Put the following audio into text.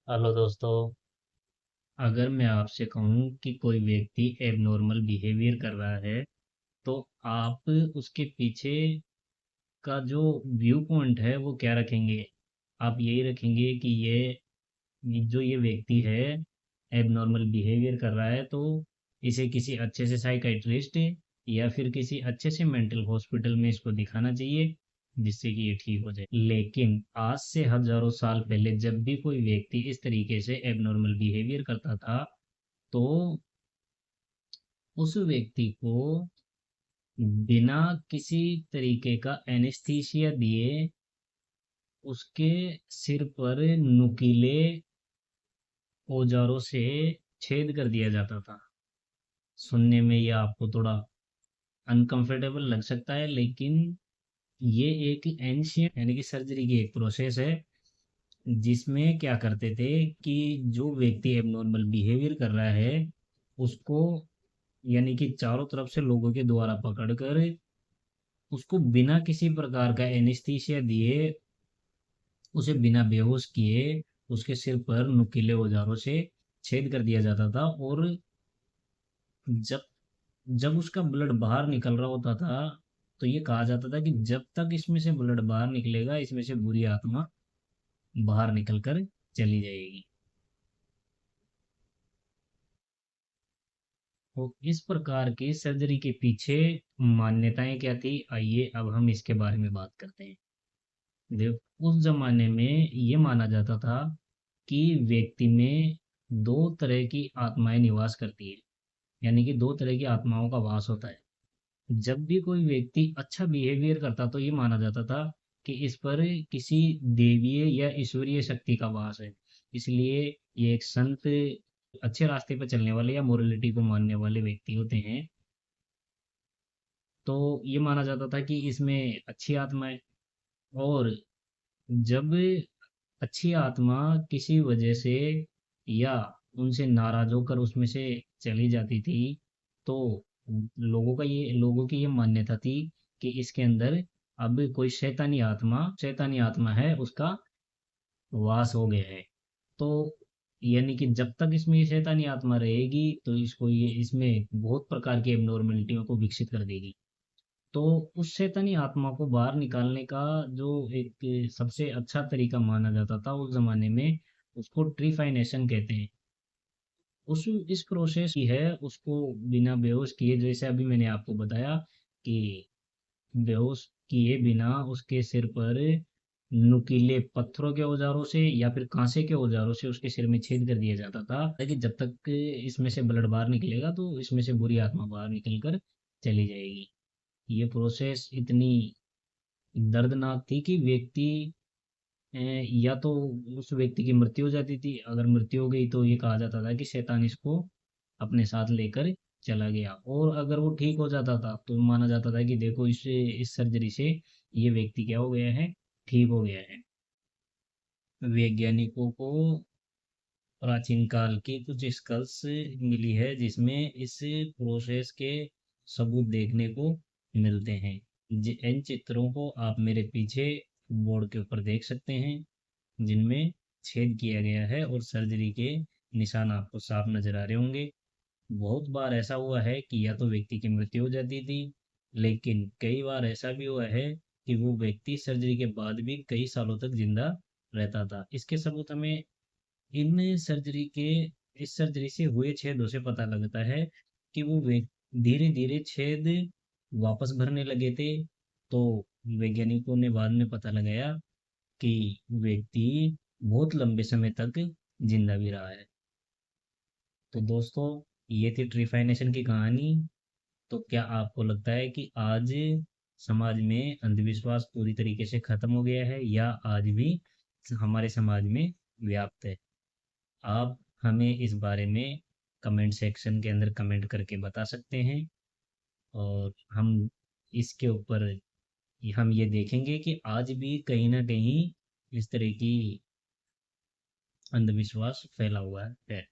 Hello दोस्तों। अगर मैं आपसे कहूँ कि कोई व्यक्ति एबनॉर्मल बिहेवियर कर रहा है तो आप उसके पीछे का जो व्यू पॉइंट है वो क्या रखेंगे? आप यही रखेंगे कि ये व्यक्ति है एबनॉर्मल बिहेवियर कर रहा है तो इसे किसी अच्छे से साइकाइट्रिस्ट या फिर किसी अच्छे से मेंटल हॉस्पिटल में इसको दिखाना चाहिए जिससे कि ये ठीक हो जाए। लेकिन आज से हजारों साल पहले जब भी कोई व्यक्ति इस तरीके से एबनॉर्मल बिहेवियर करता था तो उस व्यक्ति को बिना किसी तरीके का एनेस्थीसिया दिए उसके सिर पर नुकीले औजारों से छेद कर दिया जाता था। सुनने में ये आपको थोड़ा अनकंफर्टेबल लग सकता है, लेकिन ये एक एंशियंट यानी कि सर्जरी की एक प्रोसेस है जिसमें क्या करते थे कि जो व्यक्ति एबनॉर्मल बिहेवियर कर रहा है उसको यानी कि चारों तरफ से लोगों के द्वारा पकड़कर उसको बिना किसी प्रकार का एनेस्थीसिया दिए उसे बिना बेहोश किए उसके सिर पर नुकीले औजारों से छेद कर दिया जाता था। और जब जब उसका ब्लड बाहर निकल रहा होता था तो ये कहा जाता था कि जब तक इसमें से ब्लड बाहर निकलेगा इसमें से बुरी आत्मा बाहर निकल कर चली जाएगी। तो इस प्रकार की सर्जरी के पीछे मान्यताएं क्या थी, आइए अब हम इसके बारे में बात करते हैं। देखो, उस जमाने में ये माना जाता था कि व्यक्ति में दो तरह की आत्माएं निवास करती है, यानी कि दो तरह की आत्माओं का वास होता है। जब भी कोई व्यक्ति अच्छा बिहेवियर करता तो ये माना जाता था कि इस पर किसी देवीय या ईश्वरीय शक्ति का वास है। इसलिए ये एक संत, अच्छे रास्ते पर चलने वाले या मोरलिटी को मानने वाले व्यक्ति होते हैं। तो ये माना जाता था कि इसमें अच्छी आत्मा है। और जब अच्छी आत्मा किसी वजह से या उनसे नाराज होकर उसमें से चली जाती थी तो लोगों की ये मान्यता थी कि इसके अंदर अब कोई शैतानी आत्मा है, उसका वास हो गया है। तो यानी कि जब तक इसमें ये शैतानी आत्मा रहेगी तो ये इसमें बहुत प्रकार की एबनॉर्मेलिटियों को विकसित कर देगी। तो उस शैतानी आत्मा को बाहर निकालने का जो एक सबसे अच्छा तरीका माना जाता था उस जमाने में, उसको ट्रीफाइनेशन कहते हैं। उस इस प्रोसेस की है उसको बिना बेहोश किए, जैसे अभी मैंने आपको बताया कि बेहोश किए बिना उसके सिर पर नुकीले पत्थरों के औजारों से या फिर कांसे के औजारों से उसके सिर में छेद कर दिया जाता था ताकि जब तक इसमें से ब्लड बाहर निकलेगा तो इसमें से बुरी आत्मा बाहर निकल कर चली जाएगी। ये प्रोसेस इतनी दर्दनाक थी कि या तो उस व्यक्ति की मृत्यु हो जाती थी, अगर मृत्यु हो गई तो ये कहा जाता था कि शैतान इसको अपने साथ लेकर चला गया। और अगर वो ठीक हो जाता था तो माना जाता था कि देखो इस सर्जरी से ये व्यक्ति क्या हो गया है, ठीक हो गया है। वैज्ञानिकों को प्राचीन काल की कुछ स्कल्स मिली है जिसमें इस प्रोसेस के सबूत देखने को मिलते हैं। इन चित्रों को आप मेरे पीछे बोर्ड के ऊपर देख सकते हैं जिनमें छेद किया गया है और सर्जरी के निशान आपको साफ नजर आ रहे होंगे। बहुत बार ऐसा हुआ है कि या तो व्यक्ति की मृत्यु हो जाती थी, लेकिन कई बार ऐसा भी हुआ है कि वो व्यक्ति सर्जरी के बाद भी कई सालों तक जिंदा रहता था। इसके सबूत हमें इन सर्जरी के इस सर्जरी से हुए छेदों से पता लगता है कि धीरे धीरे छेद वापस भरने लगे थे। तो वैज्ञानिकों ने बाद में पता लगाया कि व्यक्ति बहुत लंबे समय तक जिंदा भी रहा है। तो दोस्तों, ये थी ट्रिफाइनेशन की कहानी। तो क्या आपको लगता है कि आज समाज में अंधविश्वास पूरी तरीके से खत्म हो गया है या आज भी हमारे समाज में व्याप्त है? आप हमें इस बारे में कमेंट सेक्शन के अंदर कमेंट करके बता सकते हैं। और हम इसके ऊपर हम ये देखेंगे कि आज भी कहीं ना कहीं इस तरह की अंधविश्वास फैला हुआ है।